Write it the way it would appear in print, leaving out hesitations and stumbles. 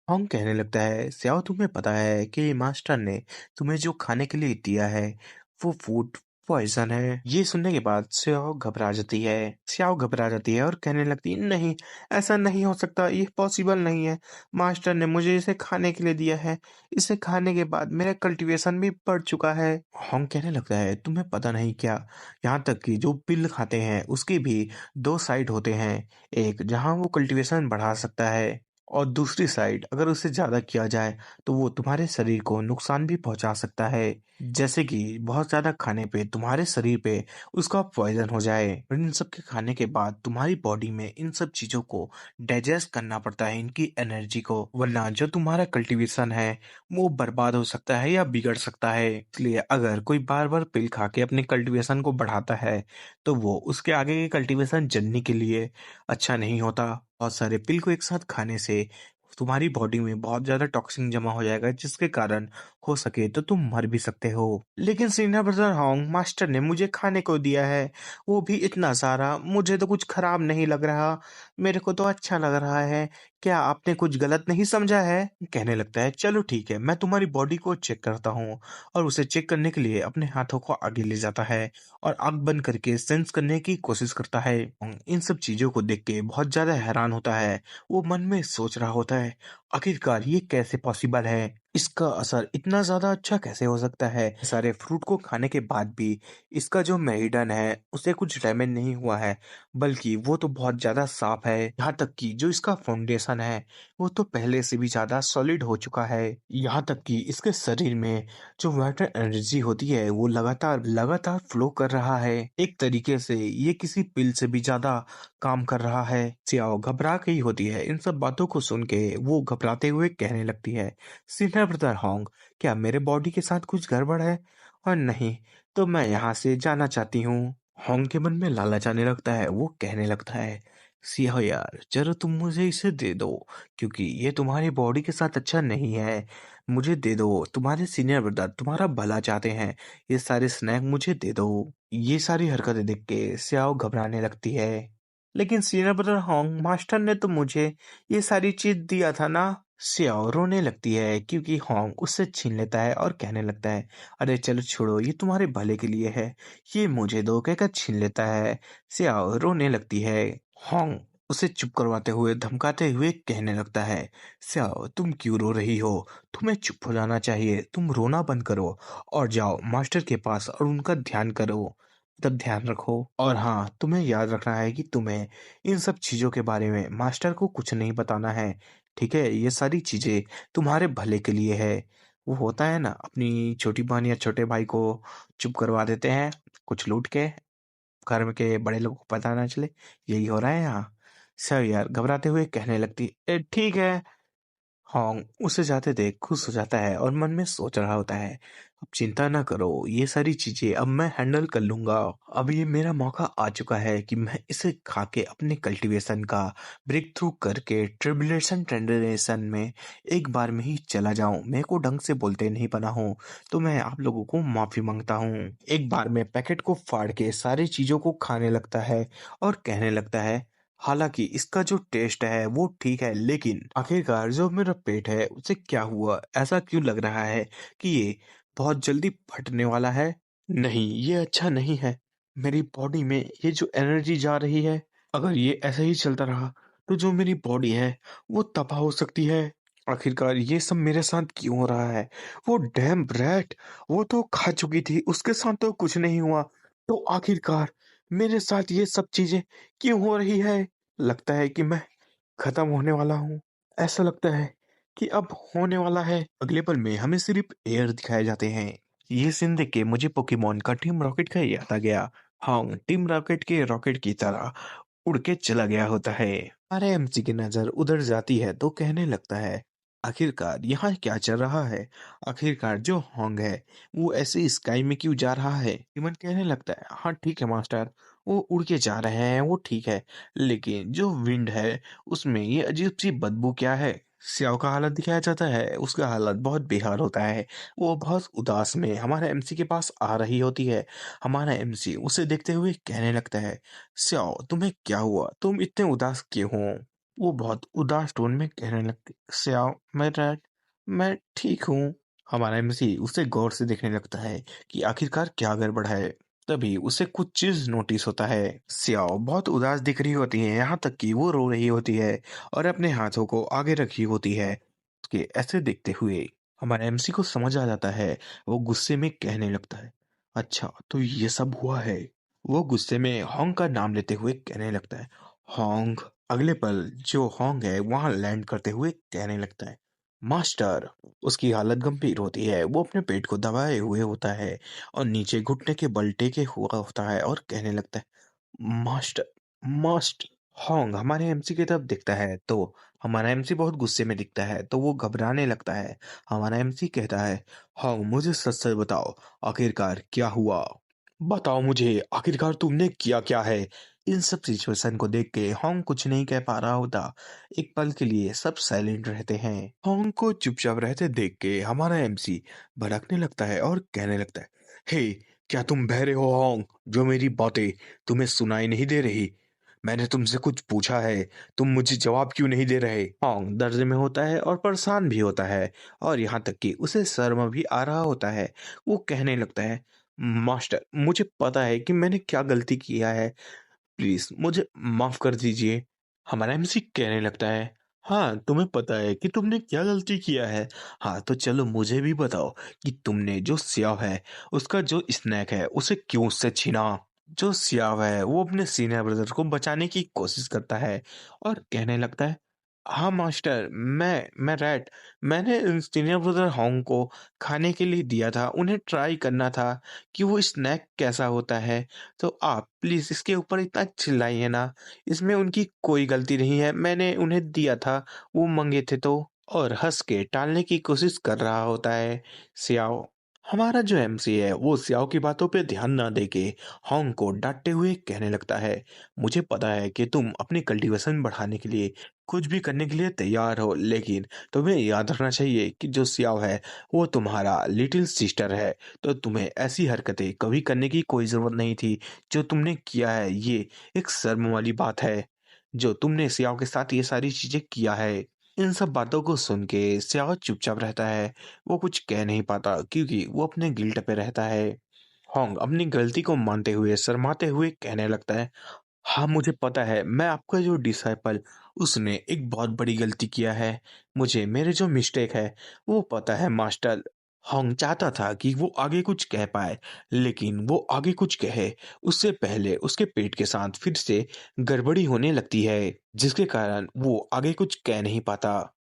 Hong कहने लगता है, "स्याओ तुम्हें पता है कि मास्टर ने तुम्हें जो खाने के लिए दिया है, वो फूड पॉइज़न है।" ये सुनने के बाद स्याओ घबरा जाती है और कहने लगती है, "नहीं, ऐसा नहीं हो सकता, ये पॉसिबल नहीं है। मास्टर ने मुझे इसे खाने के लिए दिया है। इसे खाने के बाद मेरा कल्टीवेशन भी बढ़ चुका है।" होंग कहने लगता है, "तुम्हें पता नहीं क्या? यहाँ तक कि जो पिल खाते हैं, उसकी भी 2 साइड होते हैं। एक जहाँ वो कल्टीवेशन बढ़ा सकता है और दूसरी साइड अगर उसे ज़्यादा किया जाए तो वो तुम्हारे शरीर को नुकसान भी पहुंचा सकता है। जैसे कि बहुत ज़्यादा खाने पे तुम्हारे शरीर पे उसका पॉइजन हो जाए और इन सब के खाने के बाद तुम्हारी बॉडी में इन सब चीज़ों को डाइजेस्ट करना पड़ता है, इनकी एनर्जी को, वरना जो तुम्हारा कल्टीवेशन है वो बर्बाद हो सकता है या बिगड़ सकता है। इसलिए अगर कोई बार बार पिल खा के अपने कल्टीवेशन को बढ़ाता है तो वो उसके आगे के कल्टीवेशन जनने के लिए अच्छा नहीं होता। बहुत सारे पिल को एक साथ खाने से तुम्हारी बॉडी में बहुत ज़्यादा टॉक्सिन जमा हो जाएगा, जिसके कारण हो सके तो तुम मर भी सकते हो। लेकिन सीनियर ब्रदर होंग, मास्टर ने मुझे खाने को दिया है, वो भी इतना सारा, मुझे तो कुछ खराब नहीं लग रहा, मेरे को तो अच्छा लग रहा है। क्या आपने कुछ गलत नहीं समझा है? कहने लगता है, चलो ठीक है, मैं तुम्हारी बॉडी को चेक करता हूँ। और उसे चेक करने के लिए अपने हाथों को आगे ले जाता है और आंख बंद करके सेंस करने की कोशिश करता है। इन सब चीजों को देख के बहुत ज्यादा हैरान होता है। वो मन में सोच रहा होता है, आखिरकार ये कैसे पॉसिबल है? इसका असर इतना ज्यादा अच्छा कैसे हो सकता है? सारे फ्रूट को खाने के बाद भी इसका जो मेरिडन है उसे कुछ डैमेज नहीं हुआ है, बल्कि वो तो बहुत ज्यादा साफ है। यहाँ तक कि जो इसका फाउंडेशन है वो तो पहले से भी ज्यादा सॉलिड हो चुका है। यहाँ तक कि इसके शरीर में जो वाटर एनर्जी होती है वो लगातार लगातार फ्लो कर रहा है। एक तरीके से ये किसी पिल से भी ज्यादा काम कर रहा है। सियाओ घबरा गई होती है। इन सब बातों को सुन के वो घबराते हुए कहने लगती है, सीनियर ब्रदर होंग, क्या मेरे बॉडी के साथ कुछ गड़बड़ है? और नहीं तो मैं यहाँ से जाना चाहती हूँ। होंग के मन में लालच आने लगता है। वो कहने लगता है, सियाओ यार, जरा तुम मुझे इसे दे दो, क्योंकि ये तुम्हारी बॉडी के साथ अच्छा नहीं है। मुझे दे दो, तुम्हारे सीनियर ब्रदर तुम्हारा भला चाहते हैं, ये सारे स्नैक मुझे दे दो। ये सारी हरकतें देख के सियाओ घबराने लगती है। लेकिन सीनियर ब्रदर होंग, मास्टर ने तो मुझे ये सारी चीज दिया था ना। सियाओ रोने लगती है क्योंकि होंग उससे छीन लेता है और कहने लगता है, अरे चलो छोड़ो, ये तुम्हारे भले के लिए है, ये मुझे दो, कहकर छीन लेता है। सियाओ रोने लगती है। होंग उसे चुप करवाते हुए धमकाते हुए कहने लगता है, सियाओ तुम क्यों रो रही हो? तुम्हें चुप हो जाना चाहिए, तुम रोना बंद करो और जाओ मास्टर के पास और उनका ध्यान करो, तब ध्यान रखो। और हाँ, तुम्हें याद रखना है कि तुम्हें इन सब चीजों के बारे में मास्टर को कुछ नहीं बताना है, ठीक है? ये सारी चीजें तुम्हारे भले के लिए है। वो होता है ना, अपनी छोटी बहन या छोटे भाई को चुप करवा देते हैं कुछ लूट के, घर में के बड़े लोगों को पता ना चले। यही हो रहा है यहाँ। सर यार घबराते हुए कहने लगती, "ए ठीक है।" होंग उसे जाते देख खुश हो जाता है और मन में सोच रहा होता है, अब चिंता ना करो, ये सारी चीजें अब मैं हैंडल कर लूंगा। अब ये मेरा मौका आ चुका है कि मैं इसे खा के अपने कल्टीवेशन का ब्रेक थ्रू करके ट्रिबुलेशन ट्रेंडरेशन में एक बार में ही चला जाऊं। मेरे को ढंग से बोलते नहीं बना हूं, तो मैं आप लोगों को माफी मांगता हूं। एक बार में पैकेट को फाड़ के सारी चीजों को खाने लगता है और कहने लगता है, हालांकि इसका जो टेस्ट है वो ठीक है, लेकिन आखिरकार जो मेरा पेट है उसे क्या हुआ? ऐसा क्यों लग रहा है कि ये बहुत जल्दी फटने वाला है? नहीं, ये अच्छा नहीं है। मेरी बॉडी में ये जो एनर्जी जा रही है, अगर ये ऐसे ही चलता रहा तो जो मेरी बॉडी है वो तबाह हो सकती है। आखिरकार ये सब मेरे साथ क्यों हो रहा है? वो डैम ब्रैट, वो तो खा चुकी थी, उसके साथ तो कुछ नहीं हुआ, तो आखिरकार मेरे साथ ये सब चीजें क्यों हो रही है? लगता है कि मैं खत्म होने वाला हूँ। ऐसा लगता है कि अब होने वाला है। अगले पल में हमें सिर्फ एयर दिखाए जाते हैं। ये सीन देख के मुझे पोकेमोन का टीम रॉकेट का याद आ गया। हाँ, टीम रॉकेट के रॉकेट की तरह उड़ के चला गया होता है। अरे एमसी की नजर उधर जाती है तो कहने लगता है, आखिरकार यहाँ क्या चल रहा है? आखिरकार जो होंग है वो ऐसे स्काई में क्यों जा रहा है? इमन कहने लगता है, हाँ ठीक है मास्टर, वो उड़ के जा रहे हैं वो ठीक है, लेकिन जो विंड है उसमें ये अजीब सी बदबू क्या है? सियाओ का हालत दिखाया जाता है। उसका हालत बहुत बेहाल होता है। वो बहुत उदास में हमारे एमसी के पास आ रही होती है। हमारा एमसी उसे देखते हुए कहने लगता है, स्याओ तुम्हें क्या हुआ? तुम इतने उदास क्यों हो? वो बहुत उदास टोन में कहने लगती, "श्याओ, मैं ठीक हूँ।" हमारा एमसी उसे गौर से देखने लगता है कि आखिरकार क्या गड़बड़ है। तभी उसे कुछ चीज़ नोटिस होता है। श्याओ बहुत उदास दिख रही होती है, यहाँ तक कि वो रो रही होती है और अपने हाथों को आगे रखी होती है। उसके ऐसे देखते हुए हमारा एमसी को समझ आ जाता है। वो गुस्से में कहने लगता है, "अच्छा, तो ये सब हुआ है।" वो गुस्से में होंग का नाम लेते हुए कहने लगता है, "होंग।" अगले पल जो होंग है वहां लैंड करते हुए कहने लगता है, "मास्टर।" उसकी हालत गंभीर होती है। वो अपने पेट को दबाए हुए होता है और नीचे घुटने के बल टेके हुआ होता है और कहने लगता है, मास्टर मास्ट होंग हमारे एमसी की तरफ दिखता है तो हमारा एमसी बहुत गुस्से में दिखता है तो वो घबराने लगता है। हमारा एमसी कहता है, होंग मुझे सच सच बताओ, आखिरकार क्या हुआ? बताओ मुझे, आखिरकार तुमने किया क्या है? इन सब सिचुएशन को देख के होंग कुछ नहीं कह पा रहा होता। एक पल के लिए सब साइलेंट रहते हैं। होंग को चुपचाप रहते देख के हमारा एमसी भड़कने लगता है और कहने लगता है, हे, क्या तुम बहरे हो होंग? जो मेरी बातें तुम्हें सुनाई नहीं दे रही? मैंने तुमसे कुछ पूछा है, तुम मुझे जवाब क्यों नहीं दे रहे? होंग दर्द में होता है और परेशान भी होता है और यहाँ तक कि उसे शर्म भी आ रहा होता है। वो कहने लगता है, मास्टर मुझे पता है कि मैंने क्या गलती किया है, प्लीज मुझे माफ कर दीजिए। हमारा एमसी कहने लगता है, हाँ तुम्हें पता है कि तुमने क्या गलती किया है। हाँ तो चलो मुझे भी बताओ कि तुमने जो स्याव है उसका जो स्नैक है उसे क्यों उससे छीना। जो स्याव है वो अपने सीनियर ब्रदर को बचाने की कोशिश करता है और कहने लगता है, हाँ मास्टर, मैं रैट, मैंने सीनियर ब्रदर होंग को खाने के लिए दिया था, उन्हें ट्राई करना था कि वो स्नैक कैसा होता है। तो आप प्लीज इसके ऊपर इतना चिल्लाइए ना, इसमें उनकी कोई गलती नहीं है, मैंने उन्हें दिया था, वो मंगे थे तो। और हंस के टालने की कोशिश कर रहा होता है सियाओ। हमारा जो एमसी है वो सियाओ की बातों पे ध्यान ना देके होंग को डांटते हुए कहने लगता है, मुझे पता है कि तुम अपनी कल्टीवेशन बढ़ाने के लिए कुछ भी करने के लिए तैयार हो, लेकिन तुम्हें याद रखना चाहिए कि जो सियाओ है वो तुम्हारा लिटिल सिस्टर है। तो तुम्हें ऐसी हरकतें कभी करने की कोई ज़रूरत नहीं थी, जो तुमने किया है ये एक शर्म वाली बात है, जो तुमने सियाओ के साथ ये सारी चीज़ें किया है। इन सब बातों को सुन के सियाओ चुपचाप रहता है, वो कुछ कह नहीं पाता क्योंकि वो अपने गिल्ट पे रहता है। होंग अपनी गलती को मानते हुए शर्माते हुए कहने लगता है, हाँ मुझे पता है, मैं आपका जो डिसाइपल उसने एक बहुत बड़ी गलती किया है। मुझे मेरे जो मिस्टेक है वो पता है मास्टर। होंग चाहता था कि वो आगे कुछ कह पाए, लेकिन वो आगे कुछ कहे उससे पहले उसके पेट के साथ फिर से गड़बड़ी होने लगती है, जिसके कारण वो आगे कुछ कह नहीं पाता।